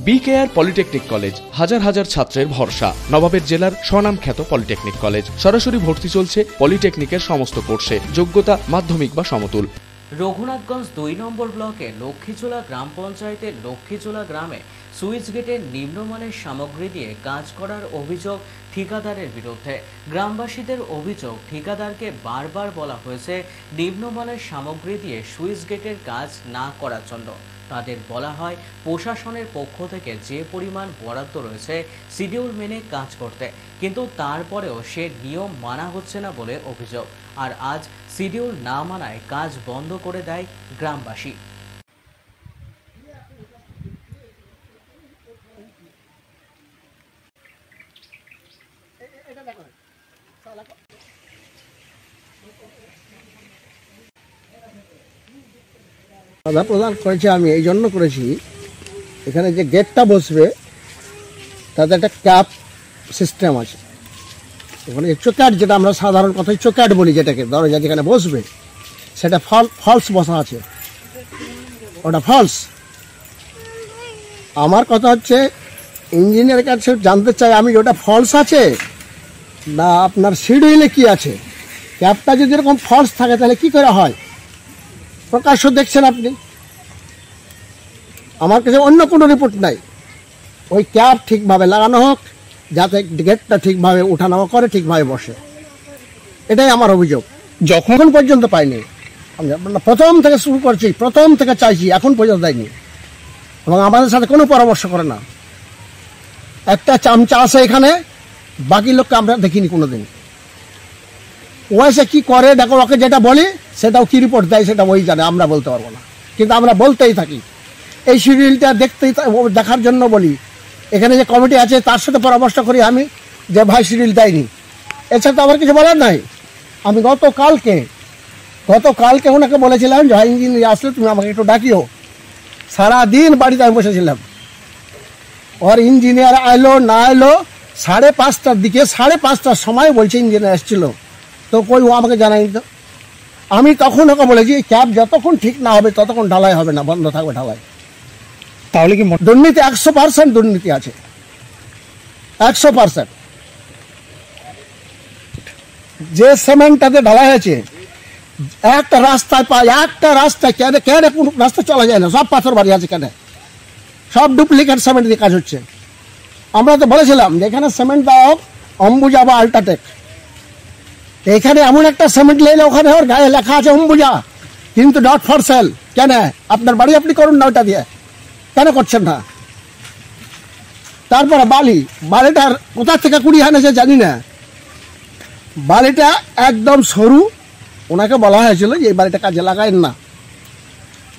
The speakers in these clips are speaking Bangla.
বিকেআর পলিটেকনিক কলেজ হাজার হাজার ছাত্রের ভরসা। নবাবের জেলার স্বনামখ্যাত পলিটেকনিক কলেজ। সরাসরি ভর্তি চলছে পলিটেকনিকের সমস্ত কোর্সে। যোগ্যতা মাধ্যমিক বা সমতুল। রঘুনাথগঞ্জ ২ নম্বর ব্লকে লক্ষ্মীচোলা গ্রাম পঞ্চায়েতের লক্ষ্মীচোলা গ্রামে সুইচ গেটের নিম্নমানের সামগ্রী দিয়ে কাজ করার অভিযোগ ঠিকাদারের বিরুদ্ধে। গ্রামবাসীদের অভিযোগ, ঠিকাদারকে বারবার বলা হয়েছে নিম্নমানের সামগ্রী দিয়ে সুইচ গেটের কাজ না করার জন্য। তাদের বলা হয় প্রশাসনের পক্ষ থেকে যে পরিমাণ বরাদ্দ রয়েছে শিডিউল মেনে কাজ করতে, কিন্তু তারপরেও সে নিয়ম মানা হচ্ছে না বলে অভিযোগ। আর আজ শিডিউল না মানায় কাজ বন্ধ করে দেয় গ্রামবাসী। বাধা প্রদান করেছি আমি এই জন্য করেছি, এখানে যে গেটটা বসবে তাতে একটা ক্যাপ সিস্টেম আছে। ওখানে চোকাট, যেটা আমরা সাধারণ কথায় চোকাট বলি, যেটাকে দরজা যেখানে বসবে সেটা ফলস বসা আছে, ওটা ফলস। আমার কথা হচ্ছে ইঞ্জিনিয়ারের কাছে জানতে চাই আমি, ওটা ফলস আছে না আপনার শিডিউলে কি আছে। ক্যাপটা যদি এরকম ফলস থাকে তাহলে কি করে হয়? প্রকাশ্য দেখছেন আপনি, আমার কাছে অন্য কোনো রিপোর্ট নাই। ওই ক্যাপ ঠিকভাবে লাগানো হোক, যাতে গেটটা ঠিকভাবে ওঠানামা করে, ঠিকভাবে বসে, এটাই আমার অভিযোগ। যখন পর্যন্ত পাইনি, প্রথম থেকে শুরু করছি, প্রথম থেকে চাইছি, এখন পর্যন্ত দেয়নি এবং আমাদের সাথে কোনো পরামর্শ করে না। একটা চামচা আছে এখানে, বাকি লোককে আমরা দেখিনি কোনোদিন। ও এসে কি করে দেখো, ওকে যেটা বলি সেটাও কি রিপোর্ট দেয় সেটা ওই জানে, আমরা বলতে পারবো না। কিন্তু আমরা বলতেই থাকি, এই শিডিউলটা দেখার জন্য বলি। এখানে যে কমিটি আছে তার সাথে পরামর্শ করি আমি, যে ভাই শিডিউল দেয়নি, এছাড়া তো আমার কিছু বলার নাই। আমি গতকালকে ওনাকে বলেছিলাম যে ভাই ইঞ্জিনিয়ার আসলে তুমি আমাকে একটু ডাকিও। সারাদিন বাড়িতে আমি বসেছিলাম, ওর ইঞ্জিনিয়ার এলো না এলো 5:30টার দিকে, 5:30টার সময় বলছে ইঞ্জিনিয়ার এসেছিল, তো কই ও আমাকে জানায়নি। তো আমি তখন ওকে বলেছি ক্যাব যতক্ষণ ঠিক না হবে ততক্ষণ ঢালাই হবে না, বন্ধ থাকবে ঢালাই। তাহলে কি দুর্নীতি? 100% দুর্নীতি আছে, 100%। যে সিমেন্টটাতে ঢালাই হয়েছে, একটা রাস্তায় পায়, একটা রাস্তায় কেন কোন রাস্তা চলা যায় না, সব পাথর বাড়ি আছে, কেন সব ডুপ্লিকেট সিমেন্ট দিয়ে কাজ হচ্ছে। আমরা তো বলেছিলাম যে এখানে সিমেন্ট দেওয়া হোক অম্বুজা বা আল্ট্রাটেক। এখানে এমন একটা সিমেন্ট নিলে ওখানে ওর গায়ে লেখা আছে অম্বুজা, কিন্তু নট ফর সেল। কেন? আপনার বাড়ি আপনি করুন না ওটা দিয়ে, কেন করছেন না? তারপরে বালিটার কোথা থেকে কুড়ি আনেছে জানি না, বালিটা একদম সরু। ওনাকে বলা হয়েছিল যে এই বালিটা কাজে লাগায়েন না।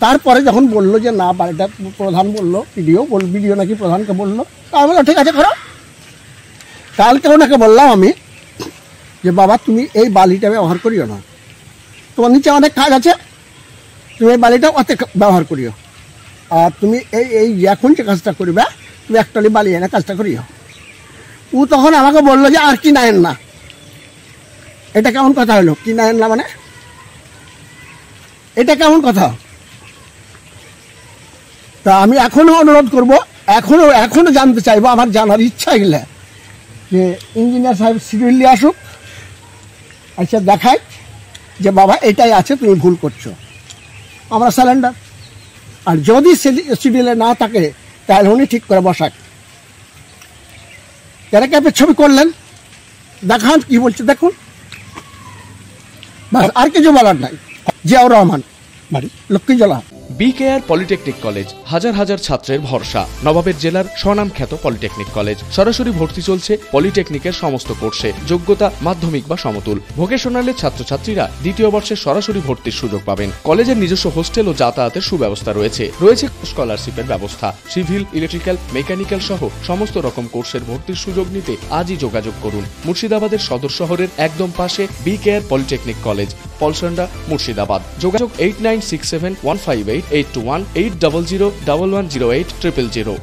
তারপরে যখন বললো যে না, বালিটা প্রধান বললো, ভিডিও নাকি প্রধানকে বললো, তা আমি বললাম ঠিক আছে করো। কালকে ওনাকে বললাম আমি যে বাবা তুমি এই বালিটা ব্যবহার করিও না, তোমার নিচে অনেক কাজ আছে, তুমি এই বালিটা অত ব্যবহার করিও। আর তুমি এই এখন যে কাজটা করবে, তুমি একটলি বালি এনে কাজটা করিও। ও তখন আমাকে বললো যে আর কি নায়েন না। এটা কেমন কথা হলো? কি নায়েন না মানে এটা কেমন কথা? তা আমি এখনো অনুরোধ করব, এখনো জানতে চাইবো, আমার জানার ইচ্ছা এগুলো, যে ইঞ্জিনিয়ার সাহেব শিডিউল নিয়ে আসুক, আচ্ছা দেখায় যে বাবা এটাই আছে, তুমি ভুল করছো, আমরা স্যালেন্ডার। আর যদি শিডিউলে না থাকে তাহলে উনি ঠিক করে বসাক। যারা ক্যাপের ছবি করলেন দেখান কি বলছে দেখুন, আর কিছু বলার নাই। জিয়াউর রহমান, বাড়ি লক্ষ্মীজলা। বিকেআর পলিটেকনিক কলেজ হাজার হাজার ছাত্রের ভরসা। নবাবের জেলার স্বনামখ্যাত পলিটেকনিক কলেজ। সরাসরি ভর্তি চলছে পলিটেকনিকের সমস্ত কোর্সে। যোগ্যতা মাধ্যমিক বা সমতুল। ভোকেশনালের ছাত্রছাত্রীরা দ্বিতীয় বর্ষে সরাসরি ভর্তির সুযোগ পাবেন। কলেজের নিজস্ব হোস্টেল ও যাতায়াতের সুব্যবস্থা রয়েছে। স্কলারশিপের ব্যবস্থা। সিভিল, ইলেকট্রিক্যাল, মেকানিক্যাল সহ সমস্ত রকম কোর্সের ভর্তির সুযোগ নিতে আজই যোগাযোগ করুন। মুর্শিদাবাদের সদর শহরের একদম পাশে BKR polytechnic college, Palsanda, Murshidabad. যোগাযোগ 8967158821 8001108 000।